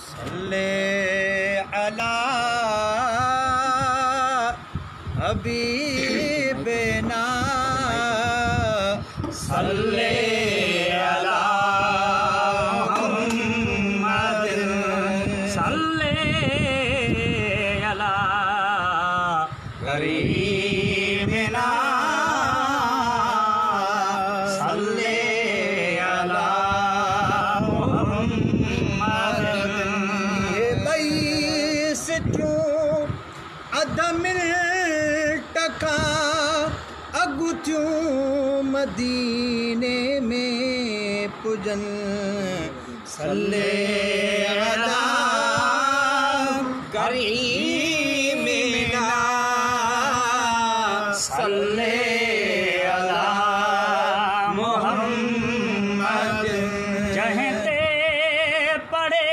सल्ले अला हबीबना सल्ले अला मुहम्मद सल्ले अला गरीबना सल्ले अला मुहम्मद ये बैसिट्यूं अदमिल टका अगुथियूं मदीने में पुजन सल्ले अला गरीबना सल्ले अला मुहम्मद जहते पड़े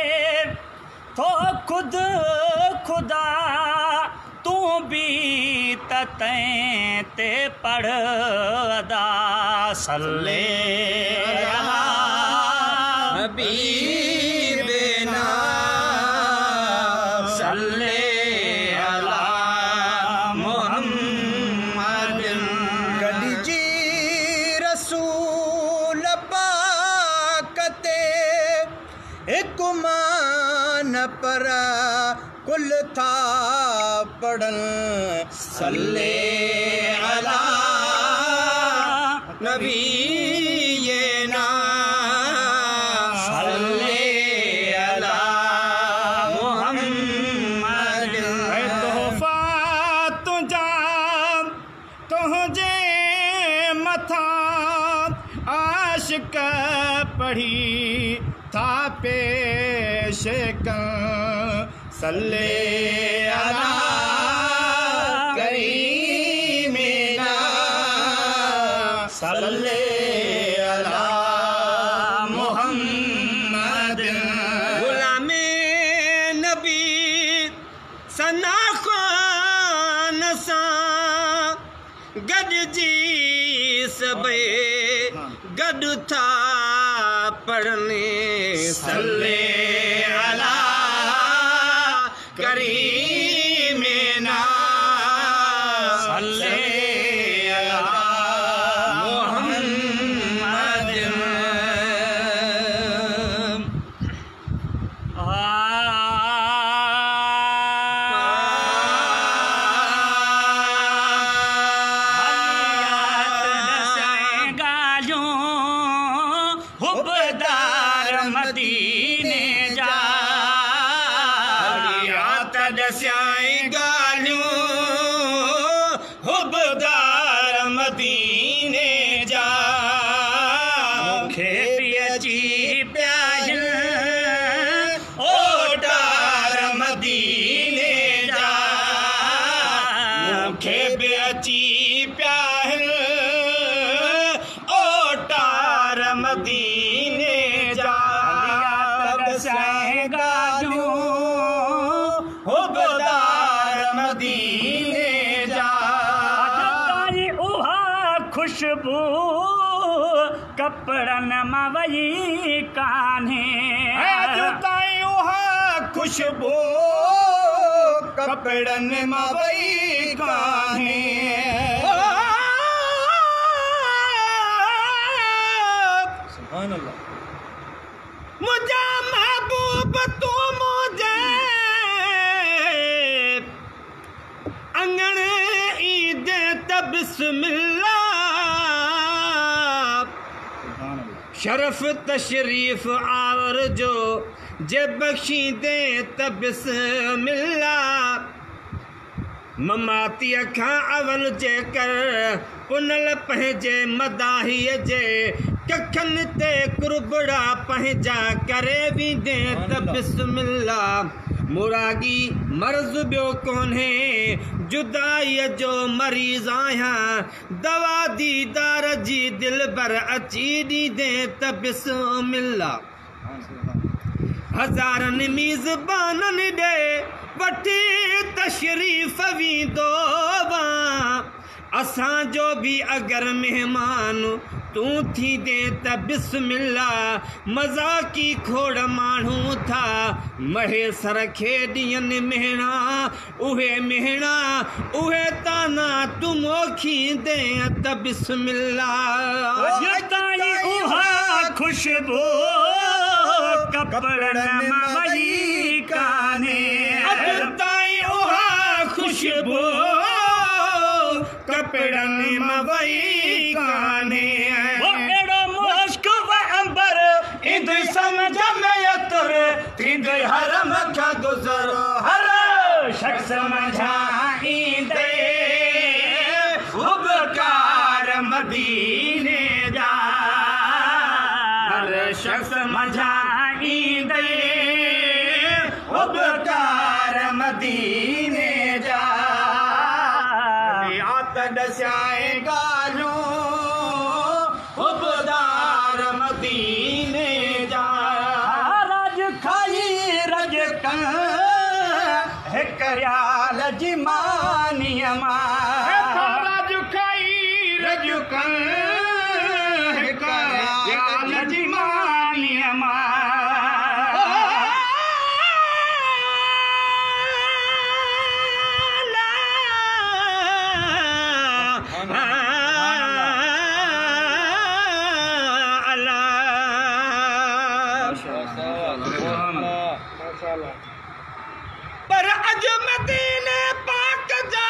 तो खुद खुदा तू भी ते पढ़ अदा सल्ले अला हबीबना सल्ले अला मुहम्मद गॾिजी रसूल पाकते हिकु मान पर कुल था पढ़न सल्ले अला नबीना सल्ले अला मुहम्मद तोहफ़ा तुझा तुझे मथा आशिक पढ़ी था पेश कर सल्ले अला करीमना सल्ले अला मुहम्मद गुलामे नबी सना ख़ान सां गॾिजी सभई गॾु था पढ़नि सल्ले अला करीमना सल्ले अला मुहम्मद हुबदार मदीने जा दस्याई गालियों हुबदार मदीने जा मुखे पियची प्याहिन ओटार मदीने जा मुखे पियची प्याहिन ओटार मदीने जा दस्याई गालियों हुबदार मदीने जा ताई उहा खुशबू कपड़न मां वई कान्हे ताई उहा खुशबू कपड़न मां वई कान्हे सुभान अल्लाह मुझा महबूब तू मुझे अंगण ईद बिस्मिल्लाह शरफ तशरीफ आवर जो जे बख्शी दे बिस्मिल्लाह ममाती खां अवल जे कर पुनल पंहिंजे मदाहीअ जे कखनि ते कुरबड़ा पंहिंजा करे वींदे बिस्मिल्लाह मुरागी मर्ज़ ॿियो कोन्हे जुदाईअ जो मरीज़ आहियां दवा दीदार जी दिल भर अची ॾींदे बिस्मिल्लाह हज़ारनि मीज़बाननि ॾे वठी तशरीफ़ वींदो असां जो भी अगर मेहमान तू थी दे त बिस्मिल्लाह मज़ाकी खोड़ माण्हू था महेसर खे ॾियनि मेहणा उहे ताना तू मोखी दे त बिस्मिल्लाह ताई उहा खुशबू कपड़न मां वई काने ताई उहा खुशबू कपड़न मां वई काने एड़ो मुश्क व अंबर इंद समझ में अतर थींद हरम खां गुज़र हर शख्स मझाईंदे उपकार मदीने जा हर शख्स मझाईंदे उपकार मदीने जा दस्याए गालो उपदार मदीने जा रज खाई रज कं हिक रियाल जी मानीअ मां रज खाई रज कं हिक रियाल जी मानीअ मां पर अज मदीने पाक जा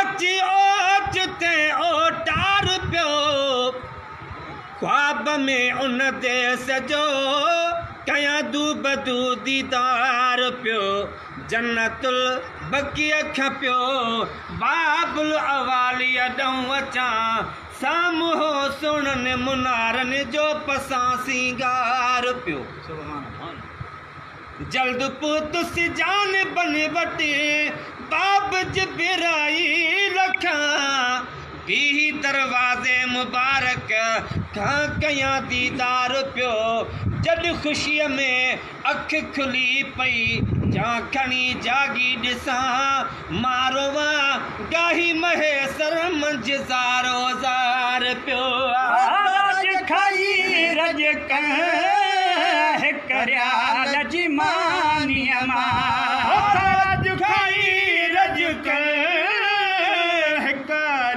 अची ओचते ओटार पियो ख्वाब में उन ते सजो कया दूबदू दीदार पियो जन्नतुल बकीअ खपियो बाबुल अवालिया ॾऊं अचां साम्हूं सुणनि मुनारनि जो पसां सिंगार पियो जल्द पुत सिजान बन वटे बाब जिबराई लखा भी दरवाजे मुबारक खां कया दीदार पियो जड खुशीअ में अख खुली पई जा खणी जागी ॾिसां मारोवा गाही महेसर मंझ ज़ारो ज़ार पियो रज खाई रज कं हिक रियाल जी मानीअ मां रज खाई रज कं हिक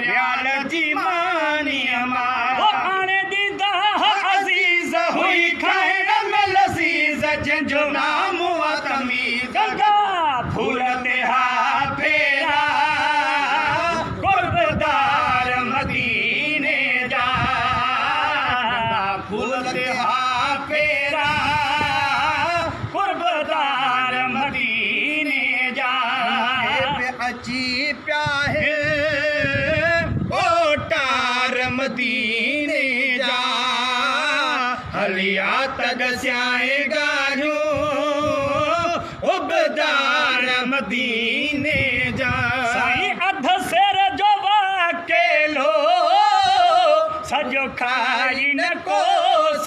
रियाल जी मानीअ मां हाणे दीदा अज़ीज़ हुई खाइण में लज़ीज़ जंहिंजो नाम हुआ तमीज़ गंगा फूल ते हा फेरा गुरबदार मदीने जा फूल ते हा फेरा गुरबदार मदीने जा अची पिया है ओटार मदीने जा हलिया तॾस्याए गारियो उबदार मदीने जा साईं अध सेर जो वाकेलो सजो खाई न को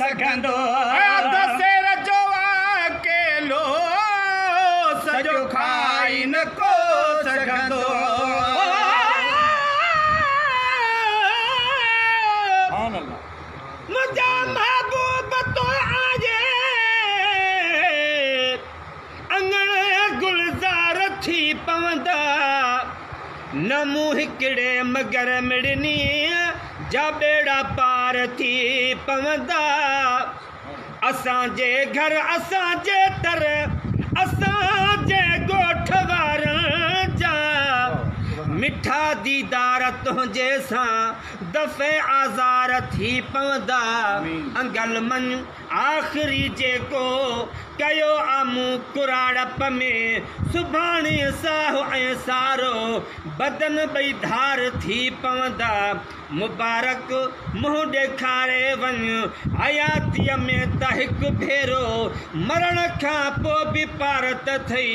सघंदो दसेर जो अकेलो सजो खाई न को सघंदो मुंहिंजा महबूब तो आजे अंगण गुलज़ार थी पवंदा न मूं हिकिड़े मगर मिड़नी जा बेड़ा पार थी पवंदा असांजे घर असांजे तर असांजे ॻोठ वारनि जा मिठा दीदार तुंहिंजे सां दफ़े आज़ार थी पवंदा अंगल मन आख़िरी जेको कयो आमू कुराड़प में सुभाणे साहु ऐं सारो बदन ॿई धार थी पवंदा मुबारक मुंहुं ॾेखारे वञ हयातीअ में त हिकु भेरो मरण खां पोइ बि पारत थई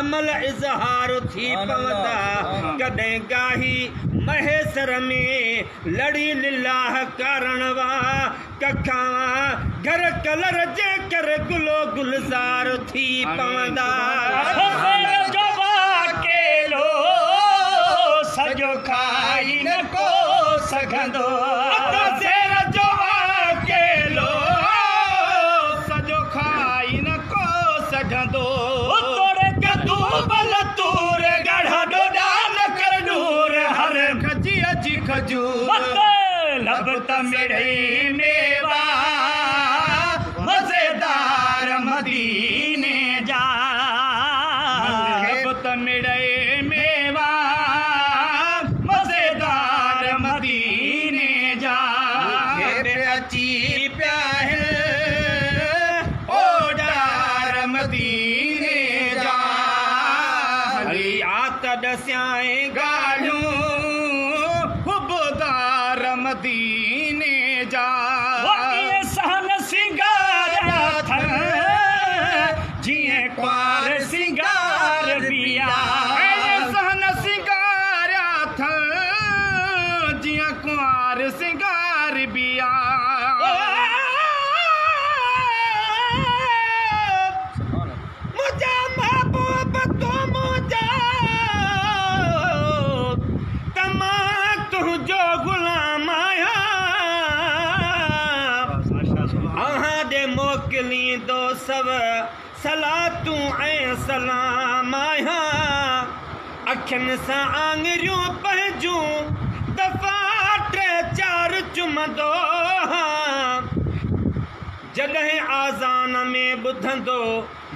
अमल इज़हार थी पवंदा कॾहिं गाही महेसर में लड़ी लिलाह कारण वा कखां घर कलर जे कर गुलो गुलज़ार थी पवंदा सजो खाई न को सघंदो शेर जो अकेलो सजो खाई न को सघंदो तोड़े कदू बल तूर गढ़ा डोडा न कर दूर हर खजी अजी खजूर लब त मिड़े मेवा मजेदार मदीने जा लब त मिड़े मेवा मजेदार मदीने जा अची पिया ओ डार मदीने जा हली आत दस्याए गालियूं हुबदार मदीने जा वकीअ सहन सिंगारिया थन जीअं कुंवार सिंगार बिया सहन सिंगारिया थन जीअं कुंवार सिंगार बिया मुंहिंजा महबूब तो मुंहिंजा त मां तुंहिंजो गुलाम आहियां अहां मोकिलींदो सभ सलातूं ऐं सलाम आहियां अखियुनि सां आङिरियूं पंहिंजूं दफ़ा 3-4 चुमंदो जॾहिं आज़ान में ॿुधंदो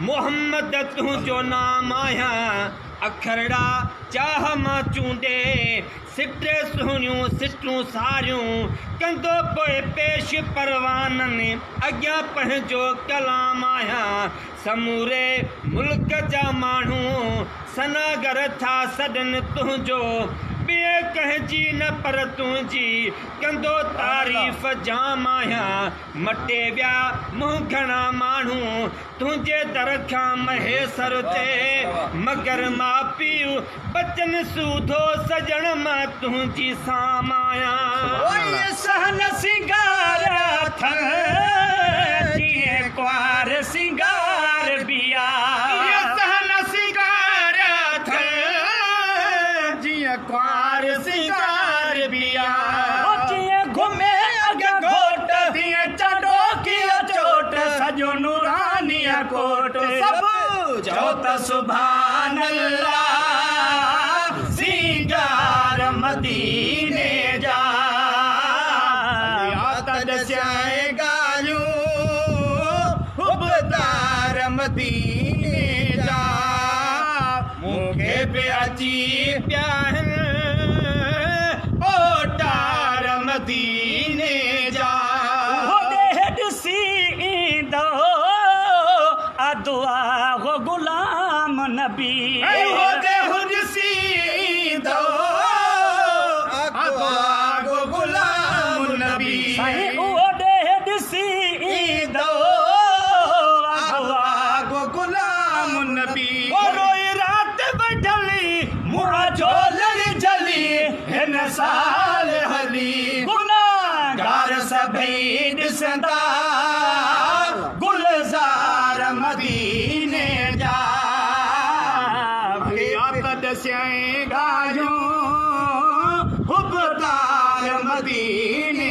मोहम्मद तुंहिंजो नाम आहियां अखरड़ा चाह मां चूंडे सिटे सुहिणियूं सिटूं सारियूं कंदो पोइ पेश परवाननि अॻियां पंहिंजो कलाम आहियां समूरे मुल्क जा माण्हू सनागर था सॾनि तुंहिंजो ॿिए कंहिंजी न पर तुंहिंजी कंदो तारीफ़ जाम आहियां मटे विया मूं घणा माण्हू तुंहिंजे दर खां महेसर ते मगर मां पीउ बचन सूधो सजण मां तुंहिंजी साम आहियां सहन सिंगार थन जीअं कुंवार सिंगार बिया सहन सिंगार थन जीअं कुंवार सिंगार बिया जीअं घुमे अॻियां घोट तीअं चढ़ो कीअं चोट सॼो नूरानीअ कोट सभु चओ त सुभान अल्लाह सिंगार मदीने जा दस्याए गालियूं हुबदार मदीने जा मूंखे पे अची पिया ओ डार मदीने जा होॾे ॾिसी ईंदो दुआ हो गुलाम नबी होॾे ॾिसी ईंदो गो गुलाम नबी साईं होॾे ॾिसी ईंदो गो गुलाम नबी रोई राति बढली मुआ झोलड़ी जली हिन साल हली गुनाहगार सभई ॾिसंदा गुलज़ार मदीने जा दस्याए गालियूं हुबदार मदीने